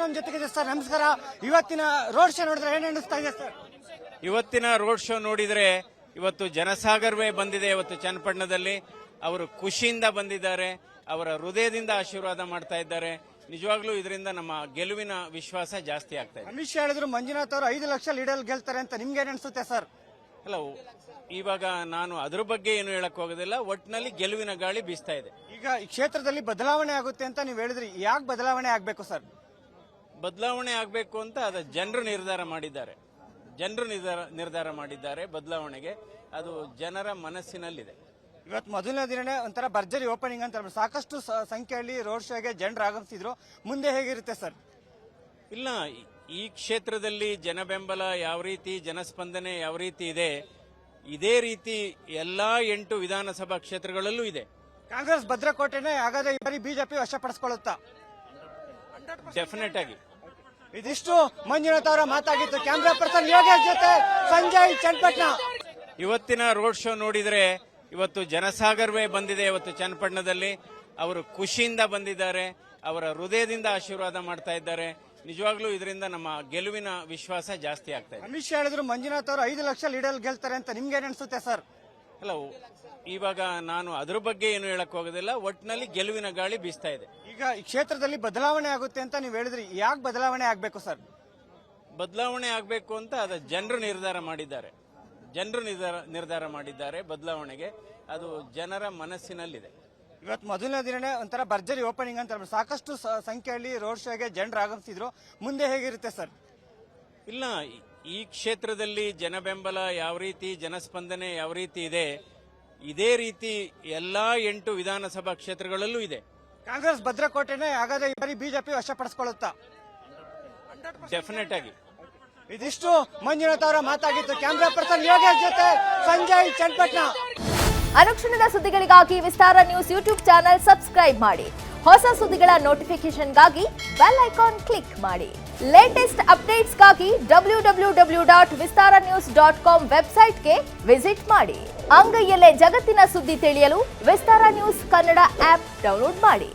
ನಮ್ಮ ಜೊತೆಗಿದೆ ಸರ್. ನಮಸ್ಕಾರ. ಇವತ್ತಿನ ರೋಡ್ ಶೋ ನೋಡಿದ್ರೆ ಏನ್ ಅನಿಸ್ತಾ ಇದೆ ಸರ್? ಇವತ್ತಿನ ರೋಡ್ ಶೋ ನೋಡಿದ್ರೆ ಇವತ್ತು ಜನಸಾಗರವೇ ಬಂದಿದೆ. ಇವತ್ತು ಚನ್ನಪಟ್ಟಣದಲ್ಲಿ ಅವರು ಖುಷಿಯಿಂದ ಬಂದಿದ್ದಾರೆ, ಅವರ ಹೃದಯದಿಂದ ಆಶೀರ್ವಾದ ಮಾಡ್ತಾ ಇದ್ದಾರೆ. ನಿಜವಾಗ್ಲೂ ಇದರಿಂದ ನಮ್ಮ ಗೆಲುವಿನ ವಿಶ್ವಾಸ ಜಾಸ್ತಿ ಆಗ್ತಾ ಇದೆ. ಅಮಿತ್ ಶಾ ಹೇಳಿದ್ರು ಮಂಜುನಾಥ್ ಅವರು 5 ಲಕ್ಷ ಲೀಡರ್ ಗೆಲ್ತಾರೆ ಅಂತ. ನಿಮ್ಗೆ ಏನ್ ಅನ್ಸುತ್ತೆ ಸರ್? ಅಲ್ಲ, ಇವಾಗ ನಾನು ಅದ್ರ ಬಗ್ಗೆ ಏನು ಹೇಳಕ್ ಹೋಗೋದಿಲ್ಲ. ಒಟ್ಟಿನಲ್ಲಿ ಗೆಲುವಿನ ಗಾಳಿ ಬೀಸ್ತಾ ಇದೆ. ಈಗ ಈ ಕ್ಷೇತ್ರದಲ್ಲಿ ಬದಲಾವಣೆ ಆಗುತ್ತೆ ಅಂತ ನೀವು ಹೇಳಿದ್ರಿ. ಯಾಕೆ ಬದಲಾವಣೆ ಆಗ್ಬೇಕು ಸರ್? ಬದಲಾವಣೆ ಆಗಬೇಕು ಅಂತ ಅದ ಜನರು ನಿರ್ಧಾರ ಮಾಡಿದ್ದಾರೆ. ನಿರ್ಧಾರ ಮಾಡಿದ್ದಾರೆ ಬದಲಾವಣೆಗೆ. ಅದು ಜನರ ಮನಸ್ಸಿನಲ್ಲಿದೆ. ಇವತ್ತು ಮೊದಲನೇ ದಿನನೇ ಒಂಥರ ಭರ್ಜರಿ ಓಪನಿಂಗ್ ಅಂತ ಹೇಳ್ಬಿಟ್ಟು ಸಾಕಷ್ಟು ಸಂಖ್ಯೆಯಲ್ಲಿ ರೋಡ್ ಶೋಗೆ ಜನರು ಆಗಮಿಸಿದ್ರು. ಮುಂದೆ ಹೇಗಿರುತ್ತೆ ಸರ್? ಇಲ್ಲ, ಈ ಕ್ಷೇತ್ರದಲ್ಲಿ ಜನ ಬೆಂಬಲ ಯಾವ ರೀತಿ, ಜನಸ್ಪಂದನೆ ಯಾವ ರೀತಿ ಇದೆ, ಇದೇ ರೀತಿ ಎಲ್ಲಾ 8 ವಿಧಾನಸಭಾ ಕ್ಷೇತ್ರಗಳಲ್ಲೂ ಇದೆ. ಕಾಂಗ್ರೆಸ್ ಭದ್ರಕೋಟೆನೇ ಹಾಗಾದ್ರೆ ಈ ಬಾರಿ ಬಿಜೆಪಿ ವಶಪಡಿಸಿಕೊಳ್ಳುತ್ತಾ? ಡೆಫಿನೆಟ್ ಆಗಿ. ಇದಿಷ್ಟು ಮಂಜುನಾಥ್ ಅವರ ಮಾತಾಗಿತ್ತು. ಕ್ಯಾಮ್ರಾ ಪರ್ಸನ್ ಯೋಗೇಶ್ ಜೊತೆ ಸಂಜಯ್, ಚನ್ನಪಟ್ಟಣ. ಇವತ್ತಿನ ರೋಡ್ ಶೋ ನೋಡಿದ್ರೆ ಇವತ್ತು ಜನಸಾಗರವೇ ಬಂದಿದೆ. ಇವತ್ತು ಚನ್ನಪಟ್ಟಣದಲ್ಲಿ ಅವರು ಖುಷಿಯಿಂದ ಬಂದಿದ್ದಾರೆ, ಅವರ ಹೃದಯದಿಂದ ಆಶೀರ್ವಾದ ಮಾಡ್ತಾ ಇದ್ದಾರೆ. ನಿಜವಾಗ್ಲೂ ಇದರಿಂದ ನಮ್ಮ ಗೆಲುವಿನ ವಿಶ್ವಾಸ ಜಾಸ್ತಿ ಆಗ್ತಾ ಇದೆ. ಅಮಿತ್ ಶಾ ಹೇಳಿದ್ರು ಮಂಜುನಾಥ್ ಅವರು 5 ಲಕ್ಷ ಲೀಡರ್ ಗೆಲ್ತಾರೆ ಅಂತ. ನಿಮ್ಗೆ ಏನ್ ಅನ್ಸುತ್ತೆ ಸರ್? ಅಲ್ಲ, ಇವಾಗ ನಾನು ಅದ್ರ ಬಗ್ಗೆ ಏನು ಹೇಳಕ್ ಹೋಗೋದಿಲ್ಲ. ಒಟ್ಟಿನಲ್ಲಿ ಗೆಲುವಿನ ಗಾಳಿ ಬೀಸ್ತಾ ಇದೆ. ಈಗ ಈ ಕ್ಷೇತ್ರದಲ್ಲಿ ಬದಲಾವಣೆ ಆಗುತ್ತೆ ಅಂತ ನೀವು ಹೇಳಿದ್ರಿ. ಯಾಕೆ ಬದಲಾವಣೆ ಆಗ್ಬೇಕು ಸರ್? ಬದಲಾವಣೆ ಆಗಬೇಕು ಅಂತ ಅದ ಜನರು ನಿರ್ಧಾರ ಮಾಡಿದ್ದಾರೆ. ನಿರ್ಧಾರ ಮಾಡಿದ್ದಾರೆ ಬದಲಾವಣೆಗೆ. ಅದು ಜನರ ಮನಸ್ಸಿನಲ್ಲಿದೆ. ಇವತ್ತು ಮೊದಲನೇ ದಿನನೇ ಒಂಥರ ಭರ್ಜರಿ ಓಪನಿಂಗ್ ಅಂತ ಹೇಳ್ಬಿಟ್ಟು ಸಾಕಷ್ಟು ಸಂಖ್ಯೆಯಲ್ಲಿ ರೋಡ್ ಶೋಗೆ ಜನರು ಆಗಮಿಸಿದ್ರು. ಮುಂದೆ ಹೇಗಿರುತ್ತೆ ಸರ್? ಇಲ್ಲ, ಈ ಕ್ಷೇತ್ರದಲ್ಲಿ ಜನ ಬೆಂಬಲ ಯಾವ ರೀತಿ, ಜನಸ್ಪಂದನೆ ಯಾವ ರೀತಿ ಇದೆ, ಇದೇ ರೀತಿ ಎಲ್ಲಾ 8 ವಿಧಾನಸಭಾ ಕ್ಷೇತ್ರಗಳಲ್ಲೂ ಇದೆ. ಕಾಂಗ್ರೆಸ್ ಭದ್ರಕೋಟೆನೇ ಹಾಗಾದ್ರೆ ಈ ಬಾರಿ ಬಿಜೆಪಿ ವಶಪಡಿಸಿಕೊಳ್ಳುತ್ತಾ? ಡೆಫಿನೆಟ್ ಆಗಿ. ಇದಿಷ್ಟು ಮಂಜುನಾಥ್ ಅವರ ಮಾತಾಗಿತ್ತು. ಕ್ಯಾಮ್ರಾ ಪರ್ಸನ್ ಯೋಗೇಶ್ ಜೊತೆ ಸಂಜಯ್, ಚನ್ನಪಟ್ಟಣ. ಅನುಕ್ಷಣದ ಸುದ್ದಿಗಳಿಗಾಗಿ ವಿಸ್ತಾರ ನ್ಯೂಸ್ ಯೂಟ್ಯೂಬ್ ಚಾನೆಲ್ ಸಬ್ಸ್ಕ್ರೈಬ್ ಮಾಡಿ. ಹೊಸ ಸುದ್ದಿಗಳ ನೋಟಿಫಿಕೇಶನ್ಗಾಗಿ ಬೆಲ್ ಐಕಾನ್ ಕ್ಲಿಕ್ ಮಾಡಿ. ಲೇಟೆಸ್ಟ್ ಅಪ್ಡೇಟ್ಸ್ಗಾಗಿ www.vistaranews.com ವೆಬ್ಸೈಟ್ಗೆ ವಿಸಿಟ್ ಮಾಡಿ. ಅಂಗೈಯಲ್ಲೇ ಜಗತ್ತಿನ ಸುದ್ದಿ ತಿಳಿಯಲು ವಿಸ್ತಾರ ನ್ಯೂಸ್ ಕನ್ನಡ ಆಪ್ ಡೌನ್ಲೋಡ್ ಮಾಡಿ.